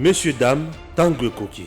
Messieurs, dames, Tanguy Koki.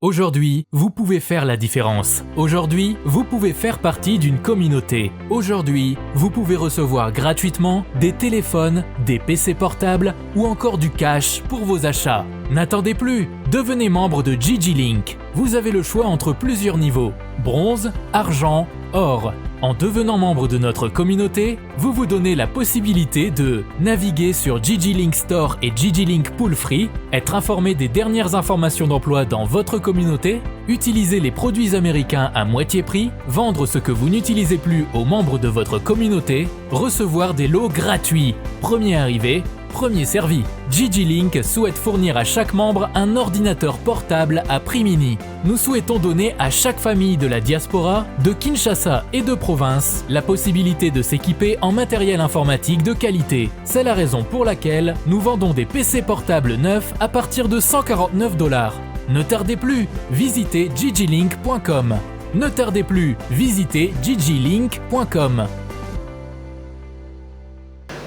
Aujourd'hui, vous pouvez faire la différence. Aujourd'hui, vous pouvez faire partie d'une communauté. Aujourd'hui, vous pouvez recevoir gratuitement des téléphones, des PC portables ou encore du cash pour vos achats. N'attendez plus, devenez membre de GG-Link. Vous avez le choix entre plusieurs niveaux, bronze, argent, or. En devenant membre de notre communauté, vous vous donnez la possibilité de naviguer sur GG-Link Store et GG-Link Pool Free, être informé des dernières informations d'emploi dans votre communauté, utiliser les produits américains à moitié prix, vendre ce que vous n'utilisez plus aux membres de votre communauté, recevoir des lots gratuits, premier arrivé, premier servi. GG-Link souhaite fournir à chaque membre un ordinateur portable à prix mini. Nous souhaitons donner à chaque famille de la diaspora, de Kinshasa et de province, la possibilité de s'équiper en matériel informatique de qualité. C'est la raison pour laquelle nous vendons des PC portables neufs à partir de $149. Ne tardez plus, visitez gglink.com. Ne tardez plus, visitez gglink.com.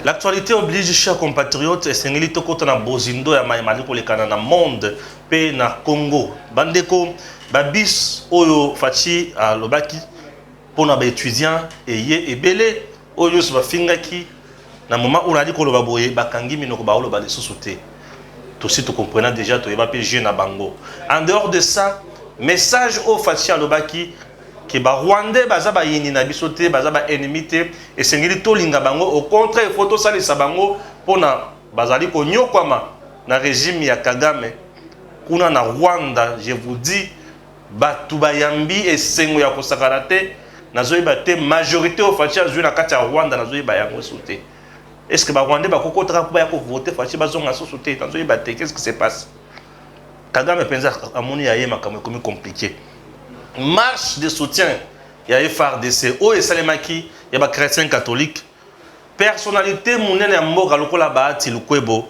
L'actualité oblige, chers compatriotes, et c'est un peu na bozindo ya maïmali pour les Canada monde, pe na Congo. Bandeko, babis oyo fachi à lobaki pour na étudiants et yé ebele oyo se bafingaki na moment où on a dit qu'on va boyer bakangi minoko ba olo ba les sous-souté. Tout si tu comprenais déjà tu eba pe jeune na bango. En dehors de ça, message au fachi à lobaki que ba Rwandais baza ba yini na bisoté baza ba ennemité et sengeli to linga bango au contraire photo sali sabango pona bazali ko nyokwama na régime ya Kagame kuna na Rwanda. Je vous dis batu bayambi et sengo ya kosakarate nazoyi bate majorité au fachi azui na kati ya Rwanda nazoyi bayango soté. Est-ce que ba Rwandais ba kokotaka pour ya ko voter fachi bazonga soté nazoyi bate? Qu'est-ce qui se passe? Kagame penza amoni ya yema comme compliqué. Marche de soutien, il y a FARDC, O et Salemaki, il y a chrétiens catholiques. Personnalité, Mounene Amboka, Lokola Bahati, Lukwebo,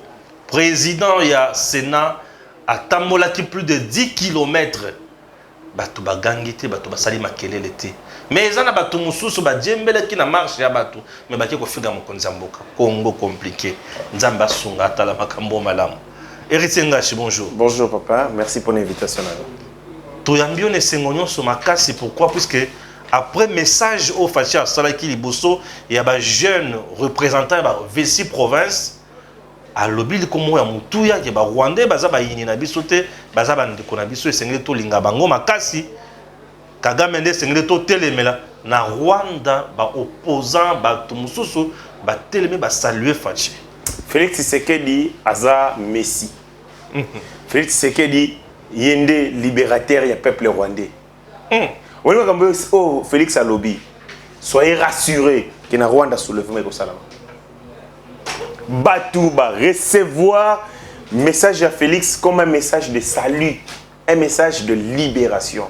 président, il y a Sénat, à Tambolaki, plus de 10 km. Batou Bagangite, Batou Basali Makelele. Mais ils ont Batou Moussous, Badjembele qui n'a marche, ya Batou. Mais Batou Kofiga Mokonzamboka, Congo compliqué. Nzamba Sunga, Tala Makambo Malam. Héritier Ngashi, bonjour. Bonjour papa, merci pour l'invitation. Toyambio ne sengonyo sur ma casse, pourquoi? Puisque après message au Facha Salaki Liboso, il y a des jeunes représentants de la Vessi province à l'objet de Komo ya Mutuya qui est Rwandais, baza ba yini na bisote, baza ba ndeko na biso esengeli to linga bango makasi. Kagame nde sengeli to telemela na Rwanda ba opposant ba tumususu ba teleme ba saluer Facha. Félix Tshisekedi aza Messi. Félix Tshisekedi yende libérateur du peuple rwandais. Oh, Félix Alobi, soyez rassurés que na Rwanda soulèvement ko salama. Batou va recevoir message à Félix comme un message de salut, un message de libération.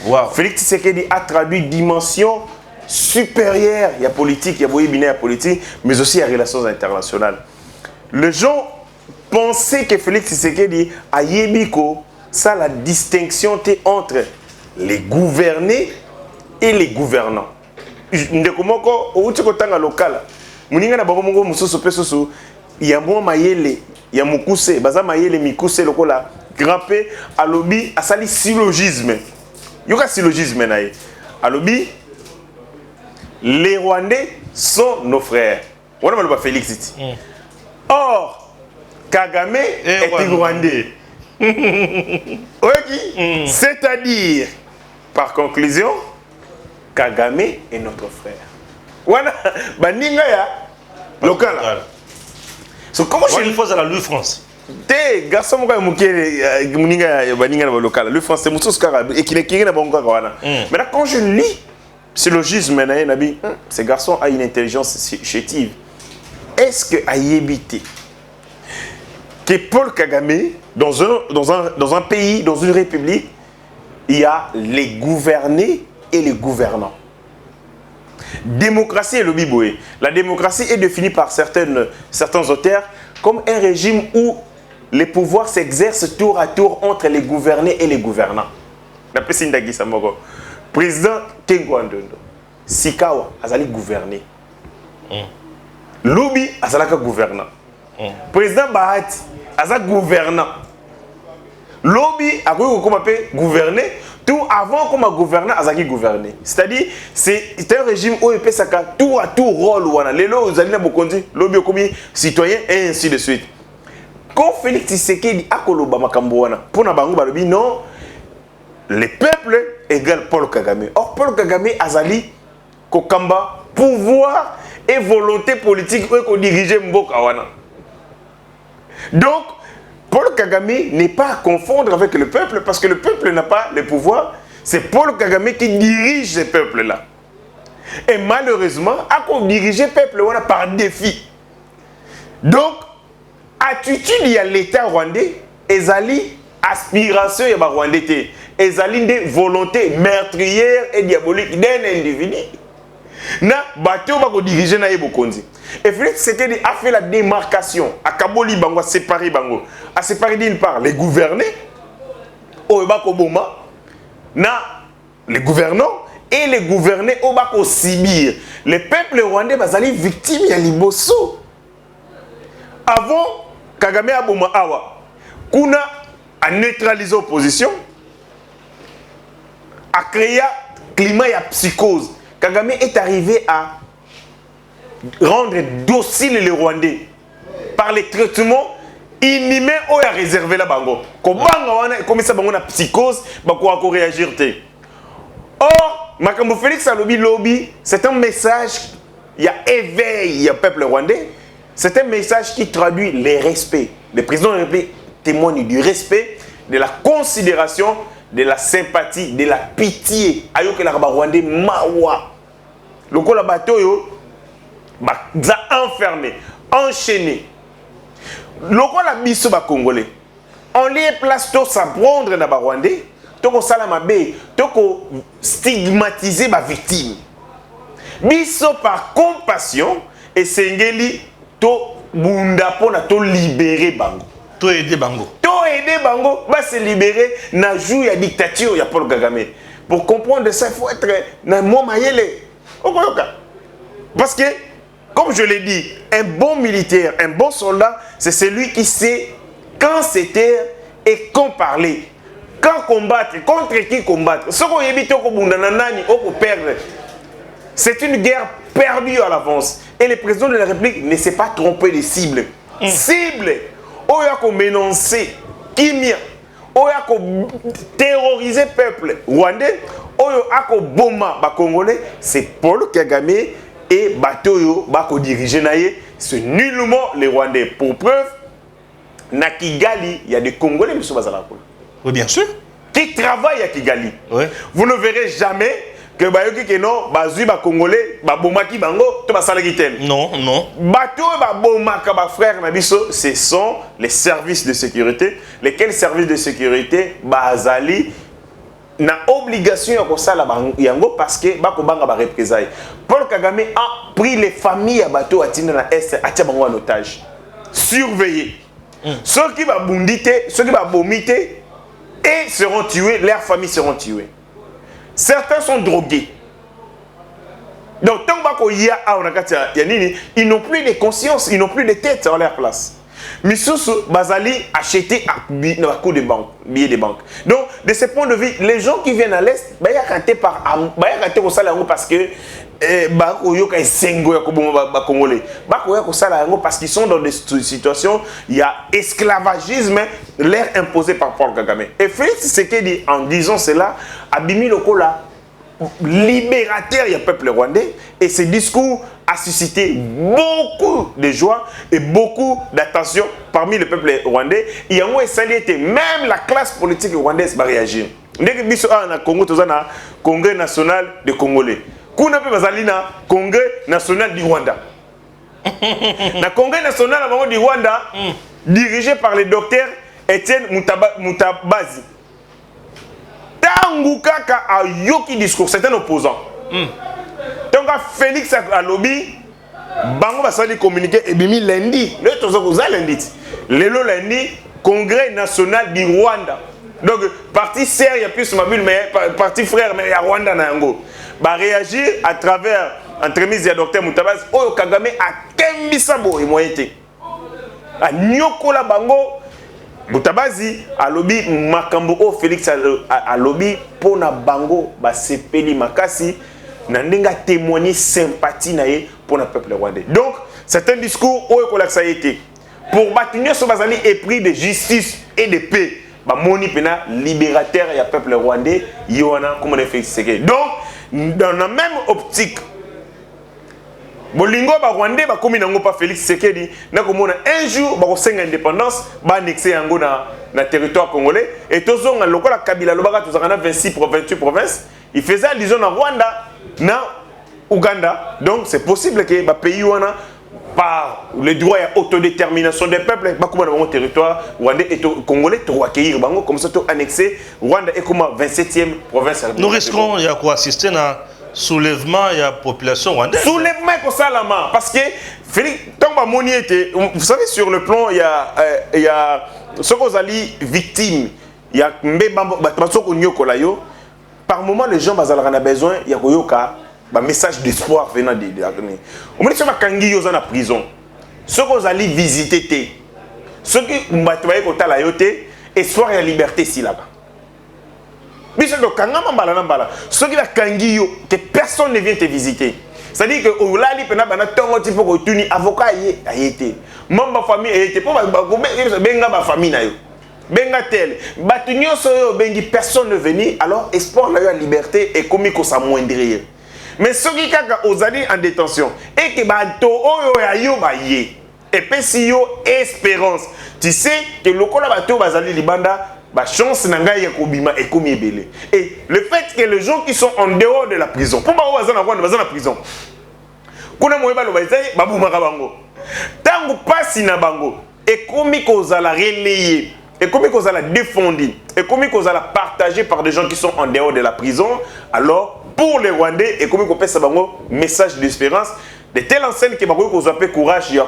Wow. Félix Tshisekedi a traduit dimension supérieure, il y a politique, il y a boyé politique, mais aussi il y a relations internationales. Les gens pensaient que Félix Tshisekedi a yebiko ça la distinction entre les gouvernés et les gouvernants. Ndekomoko outiko tanga local. Muninga na bango mongo mususu pesusu ya mwa mayele ya mukuse baza mayele mikuse lokola grappé alobi asali syllogisme. Yoka syllogisme nae. Alobi les Rwandais sont nos frères. On a mal Félix iti. Or Kagame est Rwandais. C'est-à-dire, par conclusion, Kagame est notre frère. Voilà, baninga ya local. So comment je une fois à la Louis France. Te garçon mo mukele muninga ya baninga na local. Louis France c'est mususu kaka et qu'il est na bongo kaka wana. Mais là quand je lis syllogisme na nabi, ce garçon a une intelligence chétive. Est-ce que a yébité que Paul Kagame, dans un pays, dans une république, il y a les gouvernés et les gouvernants. Démocratie et le biboé. La démocratie est définie par certains auteurs comme un régime où les pouvoirs s'exercent tour à tour entre les gouvernés et les gouvernants. Président Tengo Andondo, Sikawa, Azali gouverné. Lobi azalaka gouvernant. Président Bahati aza gouvernant. Lobi a gouverner tout avant comme gouvernant azaki gouverner. C'est-à-dire c'est un régime où il peut saka tout à tout rôle wana. Lelo uzalina bokonzi lobi comme citoyen et ainsi de suite. Quand Félix Tshisekedi a koloba makambo wana pour na bango balobi non le peuple égale Paul Kagame. Or Paul Kagame azali kokamba pouvoir et volonté politique pour diriger mboka wana. Donc Paul Kagame n'est pas à confondre avec le peuple parce que le peuple n'a pas le pouvoir. C'est Paul Kagame qui dirige ce peuple-là. Et malheureusement, a dirigé le peuple par défi. Donc, attitude il y a l'État rwandais, ezali aspiration il y a rwandais, ezali des volontés meurtrières et diaboliques d'un individu. Na bateau va diriger na yebokonzi. Et Félix Tshisekedi a fait la démarcation à Kaboli bango, à séparer bango, à séparer d'une part les gouvernés au bako boma na les gouvernants et les gouvernés au bako sibir. Les peuples rwandais bazali victimes ya liboso. Avant Kagame aboma awa kuna a neutralisé l'opposition, a créé climat ya psychose. Kagame est arrivé à rendre docile les Rwandais par les traitements inhumains ou à réserver la bango. Comme ça, bango na psychose, bango a réagir. Or, Makambo Félix Alobi Lobby, c'est un message, il y a éveil, il y a peuple rwandais. C'est un message qui traduit le respect. Le président de la République témoigne du respect, de la considération, de la sympathie, de la pitié. Ayo que la Rwandais mawa. Le ko la bateau yo za enfermé, enchaîné. Le ko la biso ba congolais. On les place to s'apprendre na ba Rwandais, to ko sala mabe, to ko stigmatiser ba victime. Biso par compassion et sengeli to bunda pona to libérer bango. To aider bango. Aider bango va se libérer na joue ya dictature ya Paul Kagame. Pour comprendre ça, il faut être na momayele. Parce que comme je l'ai dit, un bon militaire, un bon soldat, c'est celui qui sait quand se taire et quand parler, quand combattre, contre qui combattre. Ce qu'on évite au nani au perdre. C'est une guerre perdue à l'avance et le président de la République ne s'est pas trompé de cible. Cible où il y a qu'on ménoncer Kimia, où il y a qu'on terroriser le peuple rwandais, où il y a qu'on bomba les Congolais, c'est Paul Kagame et Batoyo Bako diriger naïe, c'est nullement les Rwandais. Pour preuve, na Kigali, il y a des Congolais, M. Bazalako. Oui, bien sûr. Qui travaillent à Kigali. Oui. Vous ne verrez jamais que Bayoki Keno, Bazui, Congolais, Bomaki Bango, tout Basalagiten. Non, non. Bateau Bomaka, frère Nabiso, ce sont les services de sécurité. Lesquels services de sécurité, Bazali, na obligation à ça yango parce que Bakobanga va représailles. Paul Kagame a pris les familles à bateau à Tina na Est, à Tiabango en otage. Surveillés. Ceux qui vont bonditer, ceux qui vont vomiter, et seront tués, leurs familles seront tuées. Certains sont drogués. Donc, tant ils n'ont plus de conscience, ils n'ont plus de tête à leur place. Misusu Bazali acheté à coup de banque, billets de banque. Donc, de ce point de vue, les gens qui viennent à l'Est, ils sont ratés par au salaire parce que parce qu'ils sont dans des situations, il y a esclavagisme l'air imposé par Paul Kagame. Et Félix Tshisekedi, en disant cela, a bimi le cola libérateur du peuple rwandais et ce discours a suscité beaucoup de joie et beaucoup d'attention parmi le peuple rwandais. Il y a même la classe politique rwandaise va réagir. Dès que biso na Congo tozana Congrès national de Congolais. Kuna pe bazali na Congrès national du Rwanda. Na Congrès national du Rwanda dirigé par le docteur Etienne Mutabazi. Tangu kaka a yoki discours, c'est un opposant. Donc Félix Alobi, bango va s'aller communiquer et bimi lundi. Le tozokoza lundi. Lelo lundi, Congrès national du Rwanda. Donc parti sert, il y a plus ma bulle, mais parti frère, mais il y a Rwanda na yango. Va réagir à travers entremise ya docteur Mutabazi oyo Kagame akembisa boye moyen te a nyokola bango Mutabazi alobi makambo o Félix alobi pona bango basepeli makasi na ndenga témoigner sympathie na ye pour le peuple rwandais. Donc c'est un discours oyo kolakisa été pour batunyo so bazali épris de justice et de paix ba moni pena libérateur ya peuple rwandais yona comme on fait Tshisekedi. Donc dans la même optique bolingo ba rwandais ba komi nango pa Félix Tshisekedi na komona un jour ba ko senga indépendance ba annexer yango na territoire congolais et tozonga lokola Kabila lobaka tozaka na 26 28 provinces il faisait disons na Rwanda na Ouganda. Donc c'est possible que le pays par le droit à autodétermination des peuples, dans territoire rwandais et congolais, pour accueillir comme ça, annexer Rwanda et comme 27e province. Nous risquons de assister à un soulèvement de la population rwandaise. Soulèvement comme ça, parce que vous savez, sur le plan, il y a ce qu'on a dit victime, il y a par moment les gens ont besoin, il y a un message d'espoir venant de l'armée. On me dit que Kangi est en prison. Ceux qui ont visité, ceux qui ont été espoir et liberté ici là-bas. Mais ceux qui ont Kangi, que personne ne vient te visiter. C'est-à-dire que Oulali pena bana tongo tipo ko tuni avocat a été. Membre famille a été pour benga ba famille na yo. Benga tel, batunyo so bengi personne ne venu alors espoir la liberté et comme ko s'amoindrir. Mais ceux qui sont en détention et qui sont et puis si yo espérance, tu sais que le col bateau bazali libanda ba chance nanga ya kobima et komi ebele. Et le fait que les gens qui sont en dehors de la prison, pour ba bazana kwa bazana prison. Kuna moyeba lo bazali babumaka bango. Tango pasi na bango et komi kozala relayer et comme qu'on a défendu, et comme qu'on a partagé par des gens qui sont en dehors de la prison, alors pour les Rwandais, et comme on peut faire un message d'espérance, de telles enseignes que qu'on appelle courage, il y a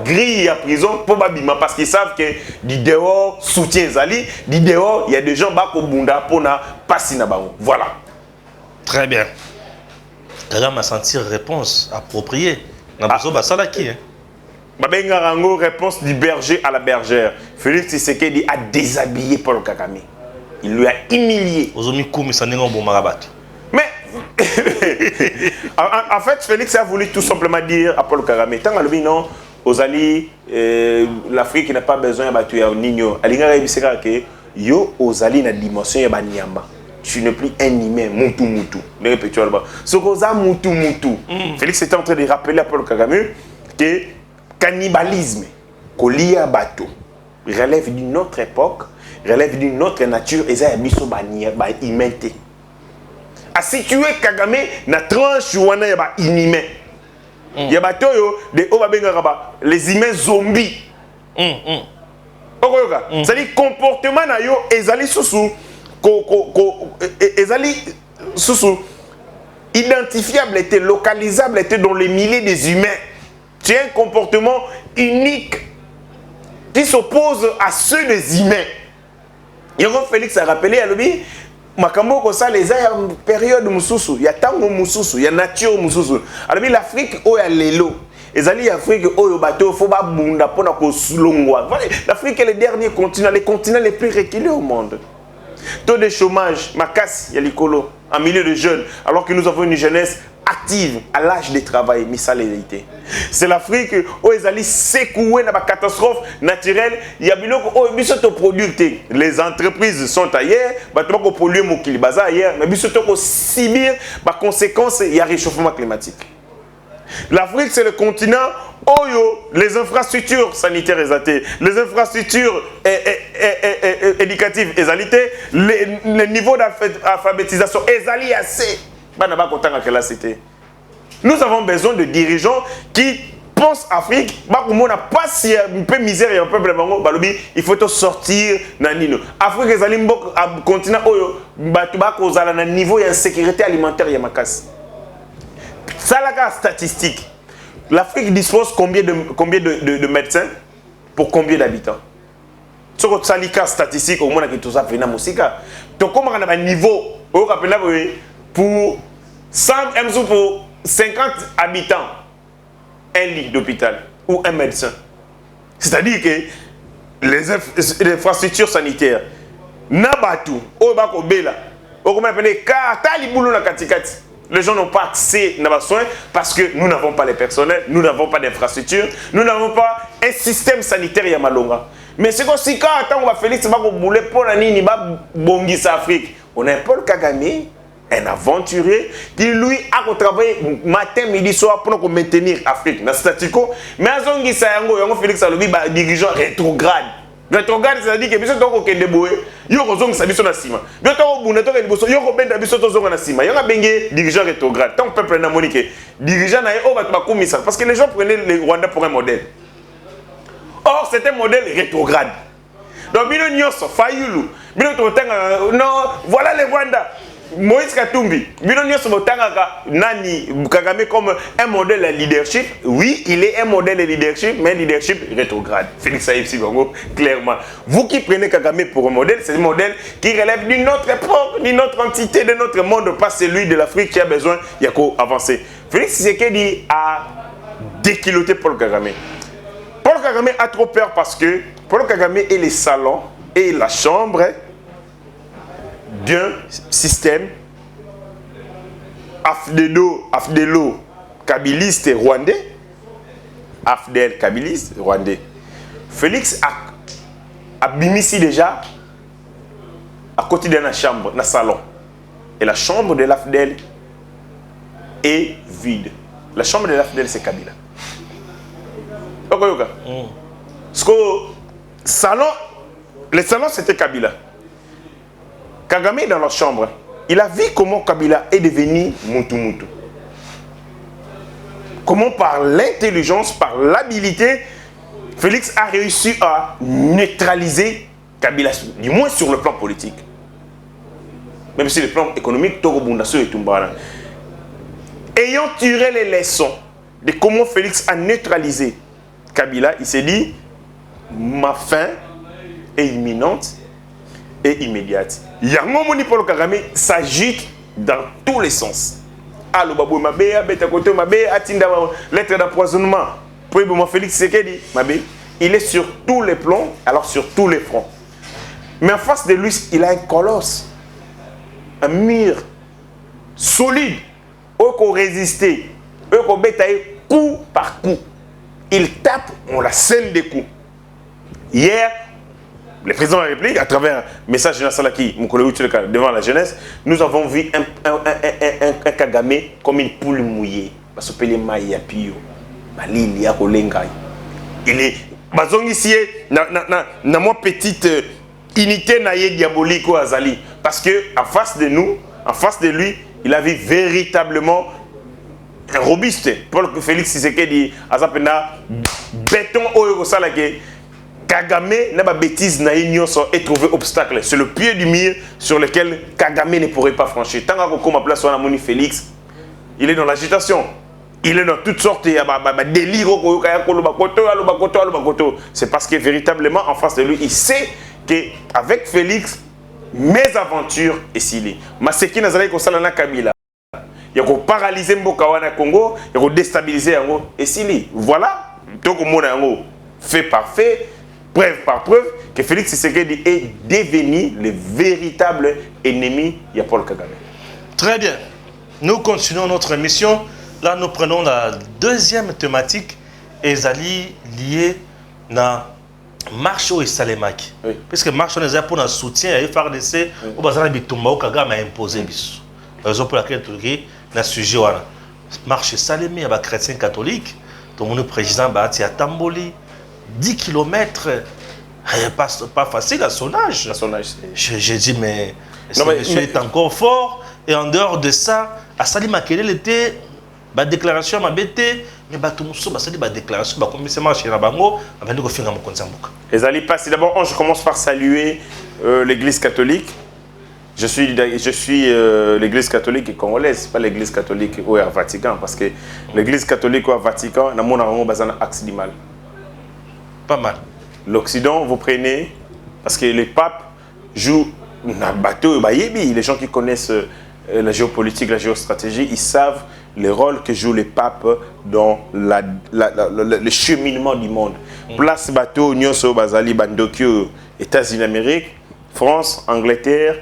grille à prison pour Babima parce qu'ils savent que du dehors soutien Zali, du dehors il y a des gens qui bunda pour na passer na bango. Voilà. Très bien. Kagame a senti réponse appropriée. On a besoin de ça là qui hein. Babenga Rango, réponse du berger à la bergère. Félix Tshisekedi a déshabillé Paul Kagame. Il lui a humilié. Mais en fait, Félix a voulu tout simplement dire à Paul Kagame, tant que non, aux alliés, l'Afrique n'a pas besoin de battre un nigno. Alinga Ibiseka que yo aux alliés na dimension ya banyamba. Tu n'es plus un humain, mutu mutu. Ne répétons là-bas. Ce qu'on a mutu mutu. Félix était en train de rappeler à Paul Kagame que cannibalisme, kolia bateau, relève d'une autre époque, relève d'une autre nature, et ça a mis sur humanité. A situé Kagame na tranche wana ya ba inhumain. Ya bateau yo de obabenga les humains zombies. Okoyoka, c'est-à-dire comportement na yo ezali susu ezali susu identifiable était localisable était dans les milliers des humains. Tu as un comportement unique qui s'oppose à ceux des humains. Yango Félix a rappelé à lui, makambo ko ça les a une période mususu, il y a tango mususu, il y a nature mususu. Alors l'Afrique o ya lelo, ezali Afrique o yo bateau faut ba bunda pona ko sulongwa. L'Afrique est le dernier continent, les continents les plus reculés au monde. Taux de chômage, makas ya likolo en milieu de jeunes, alors que nous avons une jeunesse active à l'âge de travail, mais ça l'élité. C'est l'Afrique où ils allaient secouer dans la catastrophe naturelle. Il y a les entreprises sont ailleurs, ils polluent ailleurs, mais ils subir les conséquences, il y a réchauffement climatique. L'Afrique, c'est le continent où les infrastructures sanitaires exaltées, les infrastructures éducatives exaltées, les niveaux d'alphabétisation exaltés assez. Nous avons besoin de dirigeants qui pensent Afrique. Il il faut sortir. L'Afrique est un continent où un niveau d'insécurité alimentaire. Ça, la statistique. L'Afrique dispose combien de médecins pour combien d'habitants? Ce que ça la statistique, au moins, que tout ça fait dans donc, comment on a un niveau pour 100 pour 50 habitants, un lit d'hôpital ou un médecin. C'est-à-dire que les infrastructures sanitaires, Nabatu, Obako Bela, les gens n'ont pas accès à nos soins parce que nous n'avons pas les personnels, nous n'avons pas d'infrastructures, nous n'avons pas un système sanitaire Yamalonga. Mais c'est comme si quand on va Félix Boulet pour la Nini Bongis Afrique, on a Paul Kagame, un aventurier qui lui a travaillé matin, midi, soir pour nous maintenir l'Afrique dans le statu quo. Mais à Zongi Sayango, Félix Alobi, dirigeant rétrograde. Rétrograde, c'est-à-dire que biso toko kende boye, yo kozonga sa biso na sima. Biso toko buna toko liboso, yo ko benda biso tozonga na sima. Yo nga bengé dirigeant rétrograde. Tant peuple na monique, dirigeant na o ba bakumisa parce que les gens prenaient le Rwanda pour un modèle. Or, c'est un modèle rétrograde. Donc bino nyoso fayulu, bino totanga non, voilà le Rwanda. Moïse Katumbi, bino nyoso botanga nani Kagame comme un modèle de leadership. Oui, il est un modèle de leadership, mais leadership rétrograde. Félix Saïf Sibongo, clairement. Vous qui prenez Kagame pour un modèle, c'est un modèle qui relève d'une autre époque, d'une autre entité, de notre monde, pas celui de l'Afrique qui a besoin d'avancer. Félix Tshisekedi a dékiloté Paul Kagame. Paul Kagame a trop peur parce que Paul Kagame est le salon et la chambre d'un système Afdelo kabiliste rwandais. Afdel kabiliste rwandais. Félix a bimisi déjà à côté de la chambre, dans le salon. Et la chambre de l'Afdel est vide. La chambre de l'Afdel, c'est Kabila. Parce que le salon, c'était Kabila. Kagame est dans la chambre. Il a vu comment Kabila est devenu Mutu. Comment par l'intelligence, par l'habilité, Félix a réussi à neutraliser Kabila, du moins sur le plan politique. Même si le plan économique, Togo Bundaso et Tumbara. Ayant tiré les leçons de comment Félix a neutralisé Kabila, il s'est dit, ma fin est imminente et immédiate. Yango Moni Paul Kagame s'agite dans tous les sens. Allo babou mabé, abeta koto mabé, atinda lettre d'empoisonnement. Pour Félix Tshisekedi, mabé, il est sur tous les plans, alors sur tous les fronts. Mais en face de lui, il a un colosse, un mur solide, eux qui ont résisté, eux qui ont bétaillé coup par coup. Il tape, on la scène des coups. Hier, le président de la République, à travers un message de Nassalaki, devant la jeunesse, nous avons vu un Kagame comme une poule mouillée. Parce que il est. Ici, na moi petite unité diabolique au Azali. Parce que en face de nous, en face de lui, il avait véritablement un robuste. Paul Félix Tshisekedi, Azapena, béton au Salake. Kagame n'a pas bêtise n'a et trouvé obstacle. C'est le pied du mur sur lequel Kagame ne pourrait pas franchir. Tant qu'on m'a placé Moni Félix, il est dans l'agitation. Il est dans toutes sortes de délires. C'est parce que véritablement en face de lui, il sait qu'avec Félix, mes aventures est scellées. Maseki Nazaré Kosalana Kabila. Il faut paralyser Mbokawana Congo, il faut déstabiliser Yango et scellé. Voilà, donc on fait par fait. Preuve par preuve que Félix Tshisekedi est devenu le véritable ennemi de Paul Kagame. Très bien. Nous continuons notre émission. Là, nous prenons la deuxième thématique, Ezali liée à la marche au Salemaki. Oui. Puisque marche on est pour un soutien à FRDC, au bazar Bitumba, Kagame a imposé. La raison pour laquelle tu dis, le sujet, marche Salemé, à chrétien catholique, tout le président Bahati à Tamboli. 10 km, pas facile à son âge. J'ai dit, mais ce monsieur est encore fort. Et en dehors de ça, à Sali Makele, était ma déclaration m'a bêté, mais tout le monde a dit ma déclaration, comme c'est marché à Bango, avant de faire un konzambuka. Les alliés passent d'abord, je commence par saluer l'église catholique. Je suis l'église catholique congolaise, pas l'église catholique au Vatican, parce que l'église catholique au Vatican, n'a pas axe du mal. Pas mal. L'Occident, vous prenez, parce que les papes jouent un bateau, les gens qui connaissent la géopolitique, la géostratégie, ils savent le rôle que joue le pape dans le cheminement du monde. Place bateau, Nyonso, Bazali, Bandokyo, États-Unis d'Amérique, France, Angleterre,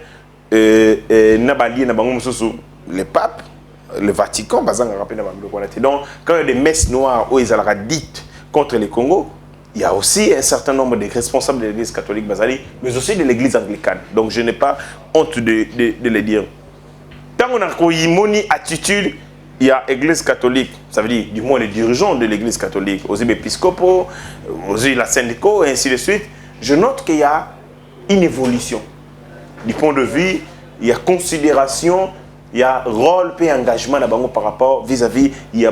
Nabali, Nabangomususu, le pape, le Vatican, donc quand il y a des messes noires où ils ont dites contre les Congo, il y a aussi un certain nombre de responsables de l'église catholique Bazali, mais aussi de l'église anglicane. Donc je n'ai pas honte de le dire. Tant qu'on a une attitude, il y a l'église catholique, ça veut dire du moins les dirigeants de l'église catholique, aussi les épiscopaux, aussi la syndicaux, et ainsi de suite. Je note qu'il y a une évolution. Du point de vue, il y a considération, il y a rôle et engagement par rapport vis-à-vis il y a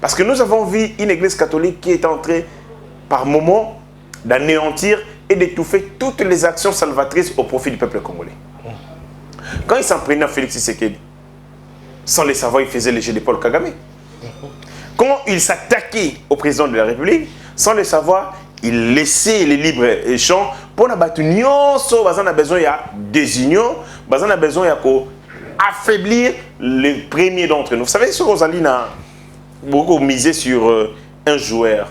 parce que nous avons vu une église catholique qui est en train par moment d'anéantir et d'étouffer toutes les actions salvatrices au profit du peuple congolais. Quand il s'en prenait à Félix Tshisekedi, sans le savoir, il faisait le jeu de Paul Kagame. Quand il s'attaquait au président de la République, sans le savoir, il laissait les libres échanges pour nous battre. Nous avons besoin des unions, nous avons besoin affaiblir les premiers d'entre nous. Vous savez, sur Rosaline a beaucoup misé sur un joueur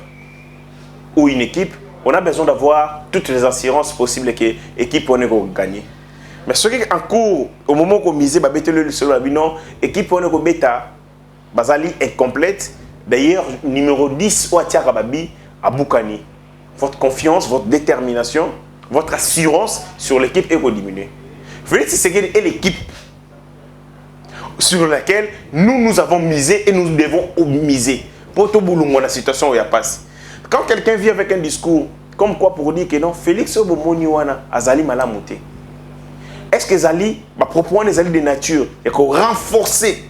ou une équipe. On a besoin d'avoir toutes les assurances possibles que l'équipe peut gagner. Mais ce qui est en cours, au moment qu'on misait, l'équipe peut bêta, Bazali est complète. D'ailleurs, numéro 10, Ouatia Babi, à Boukani. Votre confiance, votre détermination, votre assurance sur l'équipe est diminuée. Félix Tshisekedi est l'équipe sur laquelle nous avons misé et nous devons miser. Pour tout boulot, la situation où il passe. Quand quelqu'un vient avec un discours, comme quoi pour dire que non, Félix Obomoniwana Azali Malamouté. Est-ce que Zali, propos des alliés de nature, et qu'on renforcer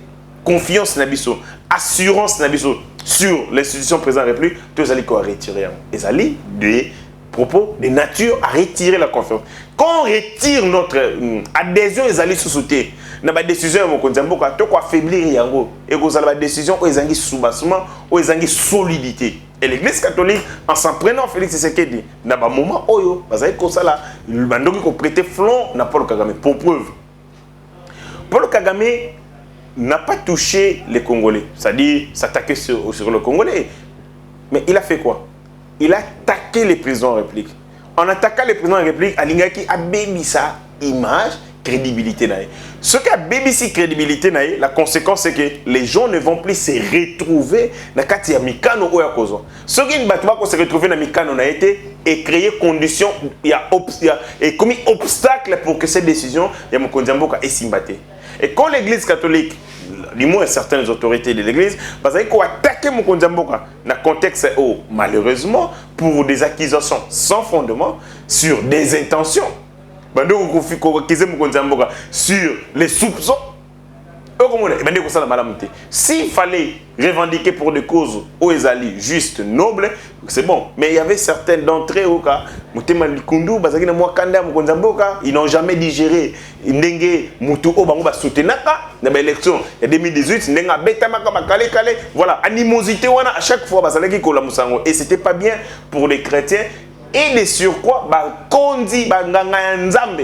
confiance Nabiso, assurance Nabiso sur l'institution présidente de la République, tous les alliés qu'on a retiré. Les alliés des propos de nature à retirer la confiance. Quand on retire notre adhésion aux alliés sous-soutenus, na ba décision ya mokonzi mboka to ko affaiblir yango et ko la décision o ezangi soubassement o ezangi solidité et l'église catholique en s'en prenant Félix Tshisekedi na ba moment oyo bazali ko sala bandoki ko prêter flanc na Paul Kagame pour preuve Paul Kagame n'a pas touché les Congolais, c'est-à-dire s'attaquer sur le Congolais, mais il a fait quoi? Il a attaqué les présidents de la République. En attaquant les présidents de la République, Alingaki a béni sa image, crédibilité. Ce qui a BBC crédibilité, la conséquence c'est que les gens ne vont plus se retrouver dans le ya Mikano ou ya Kozo. Ce qui ne va pas se retrouver dans Mikano a été et créer conditions, il y a commis obstacle pour que cette décision ya Mokondiamboka est simbatée. Et quand l'église catholique, du moins certaines autorités de l'église, parce qu'ils ont attaqué Mokondiamboka dans le contexte où, malheureusement, pour des accusations sans fondement, sur des intentions, sur les soupçons, s'il fallait revendiquer pour des causes aux alliés justes, nobles, c'est bon. Mais il y avait certains d'entre eux, ils n'ont jamais digéré l'élection de 2018. Voilà, animosité à chaque fois. Et c'était pas bien pour les chrétiens. Et de surcroît, kondi nzambe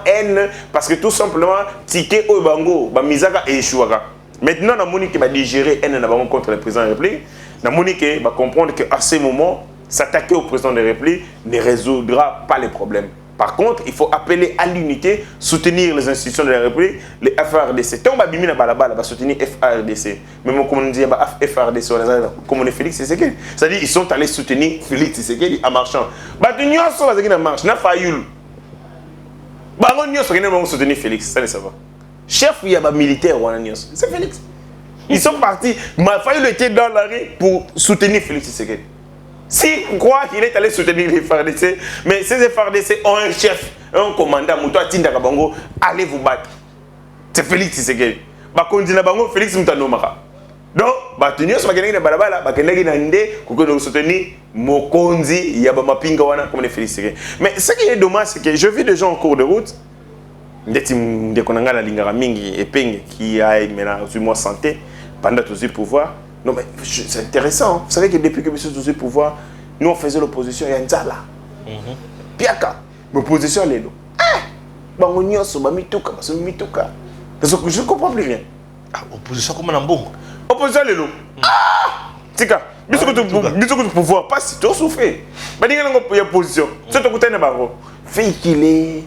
haine parce que tout simplement ticket au bango mizaka et échouaka. Maintenant na moni que ba digérer haine na bango contre le président de la République, na moni que ba comprendre que à ce moment s'attaquer au président de la République ne résoudra pas les problèmes. Par contre, il faut appeler à l'unité, soutenir les institutions de la République, les FRDC. Tant que nous va soutenir FRDC. Même comme on dit FRDC, comme on est Félix Tshisekedi. C'est-à-dire qu'ils sont allés soutenir Félix Tshisekedi en marchant. Nous sommes en marche, nous avons nous soutenir Félix, ça ne va. Chef, il y a des militaires, c'est Félix. Ils sont partis, il était dans la rue pour soutenir Félix Tshisekedi. S'il croit qu'il est allé soutenir les FARDC, mais ces FARDC ont un chef, un commandant, allez vous battre. C'est Félix Tshisekedi. Félix Mutanomaka. Donc, soutenir Mokonzi, Yabamapinga, comme Félix Tshisekedi. Mais ce qui est dommage, c'est que je vis des gens en cours de route, qui a maintenant santé pendant tous les pouvoirs. Non mais c'est intéressant. Vous savez que depuis que M. Touzé pouvoir, nous on faisait l'opposition, il y a Nzala. Piaka. L'opposition est là. Bangonioso, Mituka. Je ne comprends plus rien. Opposition comme un bongo. Opposition lelo. Tika. Biso que pouvoir pas si tu souffres. Ba dinga ngo opposition. C'est to kutana baro. Fait qu'il est.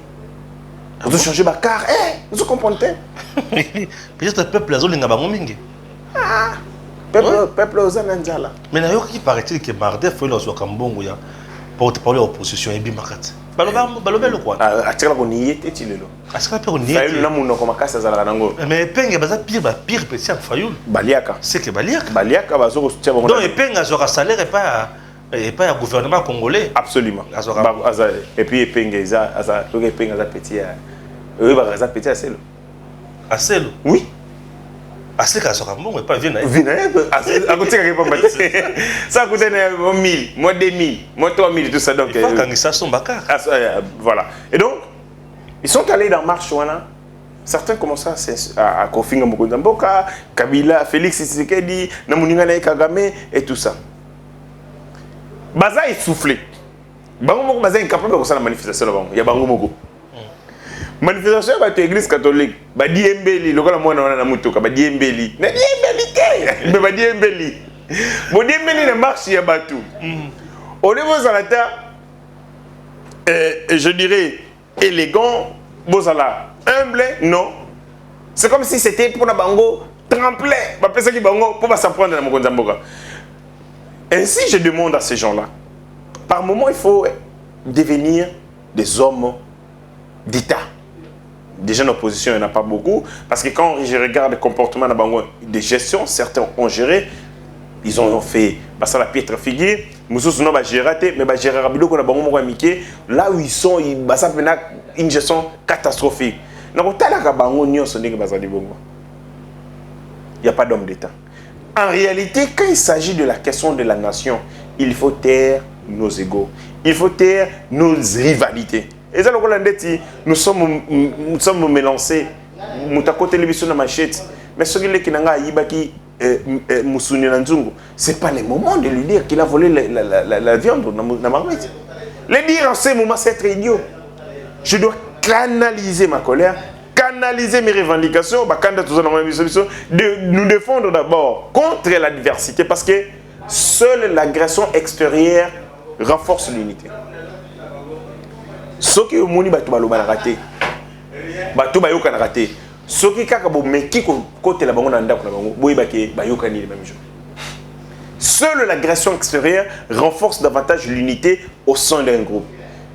On doit changer ma car. Vous comprenez? Peut-être le peuple a zolinga bango mingi. Peuple aux ananjala. Mais d'ailleurs qui paraît-il que mardi faut le soir kambongo ya pour te parler opposition et bimakat. Balobelo quoi. Atikala ko niete tilelo. Asika pe ko niete. Fayulu na muno ko makasa zala nango. Mais penga baza pire petit à Fayulu. Baliaka. C'est que Baliaka. Baliaka bazo ko soutien bango. Donc et penga aura salaire et pas un gouvernement congolais. Absolument. Et puis penga eza penga petit à. Oui baza petit à selo. À selo. Oui. Assez qu'à sera bon, mais pas vienne. Vienne, à côté de la ça coûte 1000, moi 2000, moi 3000, tout ça. Donc, quand ils sont bakar. Voilà. Et donc, ils sont allés dans Marche. Certains commencent à confier Mboka, Kabila, Félix Tshisekedi, Namuningana Kagame et tout ça. Baza est soufflé. Bango Baza est incapable de faire la manifestation. Il y a Bango Moko. Manifestation à l'église catholique, ba diembeli, le gars moi na mutoka, ba diembeli. Na diembeli te, mais ba diembeli. Bo diembeli na marche ya batu. Au niveau zalata, je dirais élégant, bozala humble, non. C'est comme si c'était pour la bango tremplin, ba pesa ki bango pour pas s'apprendre dans mon mboka. Ainsi je demande à ces gens-là. Par moment il faut devenir des hommes d'État. Déjà en opposition, il n'y en a pas beaucoup. Parce que quand je regarde le comportement de gestion, certains ont géré. Ils ont fait ça la piètre figure. Moussous non, géré, mais géré rapidement qu'on a beaucoup amitié. Là où ils sont, ça fait une gestion catastrophique. Donc, il n'y a pas d'homme d'État. En réalité, quand il s'agit de la question de la nation, il faut taire nos égos. Il faut taire nos rivalités. Et ça, nous sommes mélangés. Nous avons télévision dans ma machette. Mais ce qui c'est pas le moment de lui dire qu'il a volé la viande dans ma marmite. Le dire en ce moment, c'est être idiot. Je dois canaliser ma colère, canaliser mes revendications, de nous défendre d'abord contre l'adversité parce que seule l'agression extérieure renforce l'unité. Ce qui est moni batu baloba raté, batu bayoka raté. Ce qui kaka bo meki côté la bango na ndako na bango, boyeba ke bayoka ni le même jour. Seule l'agression extérieure renforce davantage l'unité au sein d'un groupe.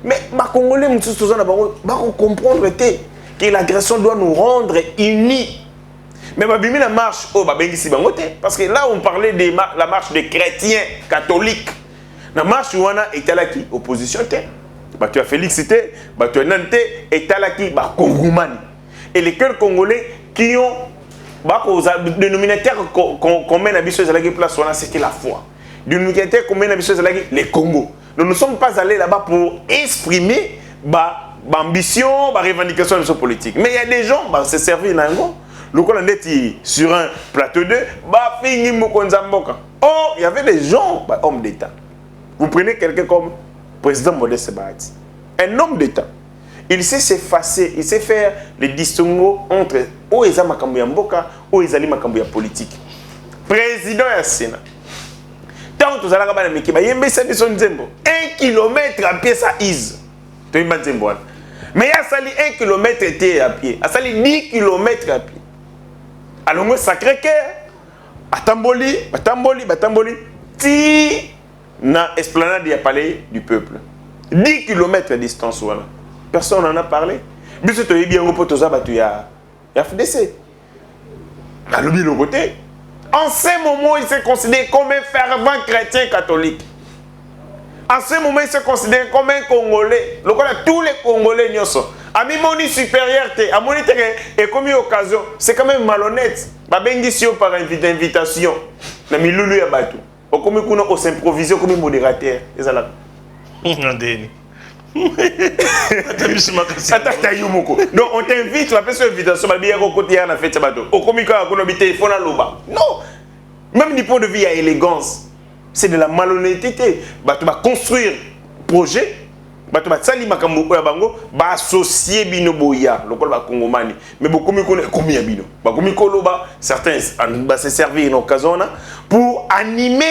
Mais ba congolais mutu tous na bango ba comprendre que l'agression doit nous rendre unis. Mais ba bimi la marche oh ba bengisi bango te parce que là on parlait de la marche des chrétiens catholiques. La marche wana etalaki opposition te. Tu as Félix Cité, tu as Nante, et Talaki, Kongomani. Et les cœurs congolais qui ont le dénominateur qu'on mène à Bissou Zalagi place, c'était la foi. Le dénominateur qu'on mène à Bissou Zalagi, les Congo. Nous ne sommes pas allés là-bas pour exprimer ambition, revendication de ce politique. Mais il y a des gens, se servir dans le coup, on est sur un plateau de oh, il y avait des gens, hommes d'État. Vous prenez quelqu'un comme président Modeste Sebahati, un homme d'État. Il sait s'effacer, il sait faire les distinguos entre Oeza Makambuya Mboka, Oeza Makambuya politique. Président et Sénat. Tant que vous allez regarder Meki, il y a un kilomètre à pied, ça is. Mais il y a 1 kilomètre à pied, il y a 10 kilomètres à pied. Alors, moi, Sacré-Cœur, Batamboli, ti na esplanade du palais du peuple. 10 km de distance. Voilà. Personne n'en a parlé. Mais c'est bien au poteau il y a FDC. En ce moment, il s'est considéré comme un fervent chrétien catholique. En ce moment, il s'est considéré comme un Congolais. Tous les Congolais n'y sont. À mi-moni supériorité, à mon et comme une occasion, c'est quand même malhonnête. Babengissio par invitation. Na milulu ya batu. Comme on s'improviser comme modérateur. Et ça là. Donc on t'invite, la personne invitation, on a fait ça. Non. Même du point de vue, il y a élégance. C'est de la malhonnêteté. Tu vas construire projet. bato basali makambo oyo bango ba associer bino boya lokola ba kongomani mais beaucoup mi kono komi ya bino ba komi koloba certains ba se servir une occasion pour animer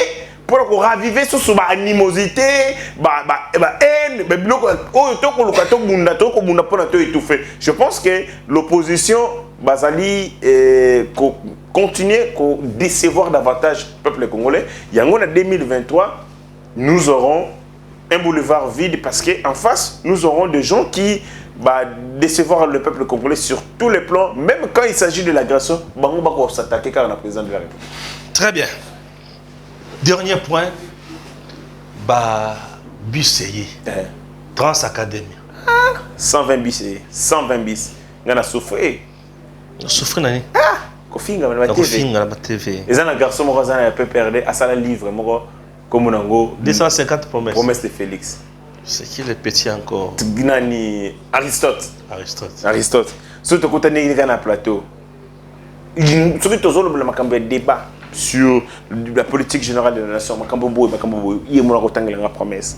pour raviver sous ba animosité ba haine ba biloko oyo tokoluka tokobunda pona to étouffer. Je pense que l'opposition bazali continuer à décevoir davantage le peuple congolais. Yango en 2023 nous aurons un boulevard vide parce qu'en face, nous aurons des gens qui décevoir le peuple congolais sur tous les plans, même quand il s'agit de l'agression, on va s'attaquer car on a président de la République. Très bien. Dernier point, Busséi, Trans Academy. 120 bis, 120 bis. On a souffert. Souffrir nani? Kofinga na TV. Les gens garçon mo razana un peu perdu à ça livre mo comme on a 250 promesses. Promesses de Félix. C'est qui le petit encore? Gnani Aristote. Surtout quand on est dans un plateau. Surtout aux autres, le débat sur la politique générale de la nation. Il y a une promesse.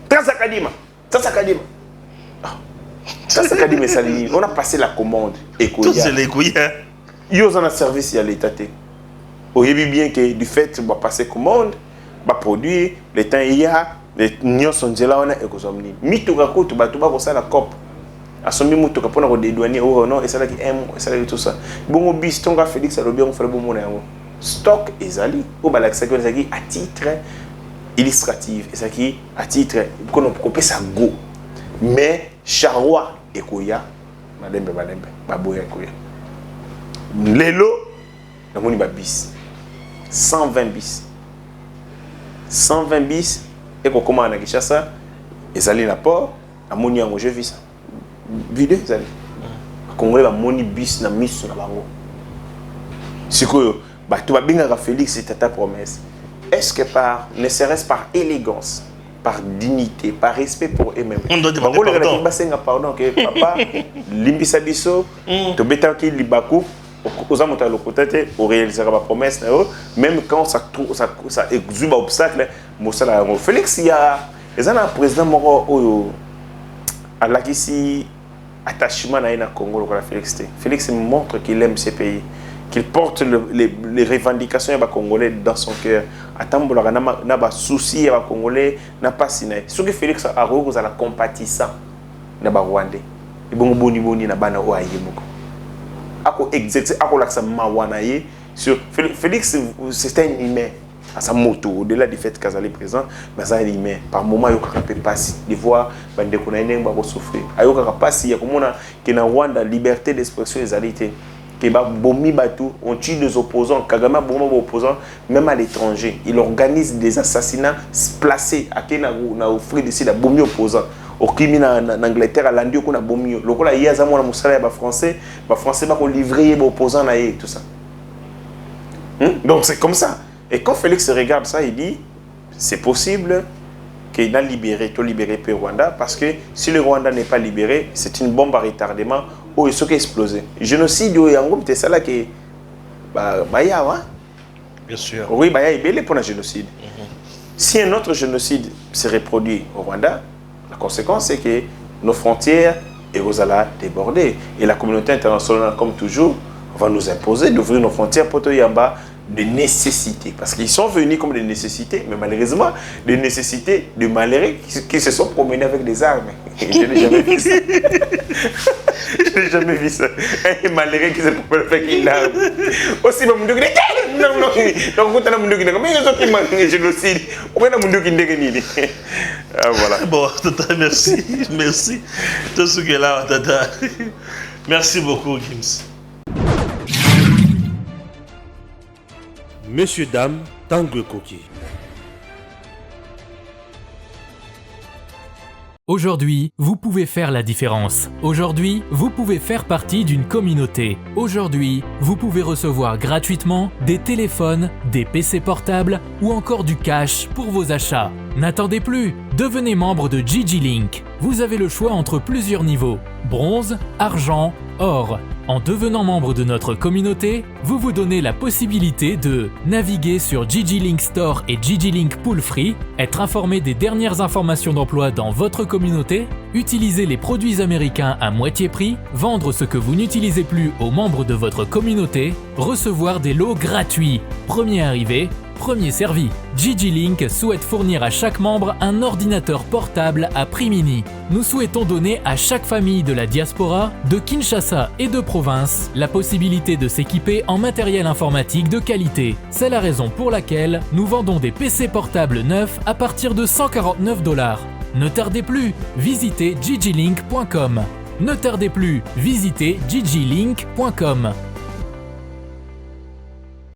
Transacadima. On a passé la commande. Tout c'est les couilles. Il y a un service à l'État. Vous voyez bien que du fait de passer commande, produire, les temps il y a, les nions sont déjà là, on a économie. Mituka koto, batuba ko la COP. Asombi mutuka pona ko dédouaner oh non et ça là qui aime et ça là tout ça. Bon bis tonga Félix alobi on fait bon mona yango. Stock ezali o balakisa ko ezaki à titre illustratif et ça qui à titre kono kopé ça go. Mais charroi ekoya madembe baboya ekoya. Lelo na moni ba bis 120 bis 120 bis et qu'on commande à Kinshasa et ça la port à moni yango je vis ça vidéo ça Congolais ba moni bis na miso na bango sikoyo ba to ba binga Félix c'est ta promesse. Est-ce que ne serait-ce par élégance, par dignité, par respect pour eux-mêmes, on doit demander pardon que papa limbisa biso to beta ki libaku aux amonteurs le côté au réaliser ma promesse même quand ça exube obstacle mosala Félix il y a les un président moko à la qui attachement na Congo le Félix montre qu'il aime ce pays, qu'il porte les revendications des Congolais dans son cœur. Atambola na ba souci ya Congolais na pas siné. Ce que Félix a reçu à la compatissant na ba Rwandais. Et bon boni na bana o ayemoko. Ako exercer ako laksa mawana ye sur Félix c'est un humain à sa moto au-delà du fait qu'Azali est présent mais ça est humain par moment il peut passer de voir bande ko na neng ba ko souffrir ayoka ka passer ya komona que na Rwanda liberté d'expression ezalité que ba bomi batu on tue des opposants Kagame bomba opposants même à l'étranger il organise des assassinats placés à kena na offrir ici la bomi opposants au crime en Angleterre à l'Andio qu'on a bomi lokola yaza mona musala ba français ba ko livrer ba opposants na et tout ça donc c'est comme ça. Et quand Félix regarde ça, il dit c'est possible qu'il a libéré le Rwanda parce que si le Rwanda n'est pas libéré, c'est une bombe à retardement où il s'est explosé. Génocide, c'est ça là qui bien sûr. Oui, il est belé pour le génocide. Si un autre génocide se reproduit au Rwanda, la conséquence c'est que nos frontières vont déborder. Et la communauté internationale, comme toujours, va nous imposer d'ouvrir nos frontières pour tout Yamba. De nécessité, parce qu'ils sont venus comme des nécessités, mais malheureusement, des nécessités de malheureux qui se sont promenés avec des armes. Je n'ai jamais vu ça. Je n'ai jamais vu ça. Un malheureux qui se promène avec une arme. Aussi, non, donc, mais ils ont fait un génocide. Voilà. Bon, tata, merci. Merci. Tout ce qui est là, tata. Merci beaucoup, Gims. Messieurs, dames, Tanguy Koki. Aujourd'hui, vous pouvez faire la différence. Aujourd'hui, vous pouvez faire partie d'une communauté. Aujourd'hui, vous pouvez recevoir gratuitement des téléphones, des PC portables ou encore du cash pour vos achats. N'attendez plus, devenez membre de GG Link. Vous avez le choix entre plusieurs niveaux: bronze, argent, or. En devenant membre de notre communauté, vous vous donnez la possibilité de naviguer sur GG-Link Store et GG-Link Pool Free, être informé des dernières informations d'emploi dans votre communauté, utiliser les produits américains à moitié prix, vendre ce que vous n'utilisez plus aux membres de votre communauté, recevoir des lots gratuits. Premier arrivé, premier servi. GG-Link souhaite fournir à chaque membre un ordinateur portable à prix mini. Nous souhaitons donner à chaque famille de la diaspora, de Kinshasa et de province, la possibilité de s'équiper en matériel informatique de qualité. C'est la raison pour laquelle nous vendons des PC portables neufs à partir de 149 $. Ne tardez plus, visitez gglink.com. Ne tardez plus, visitez gglink.com.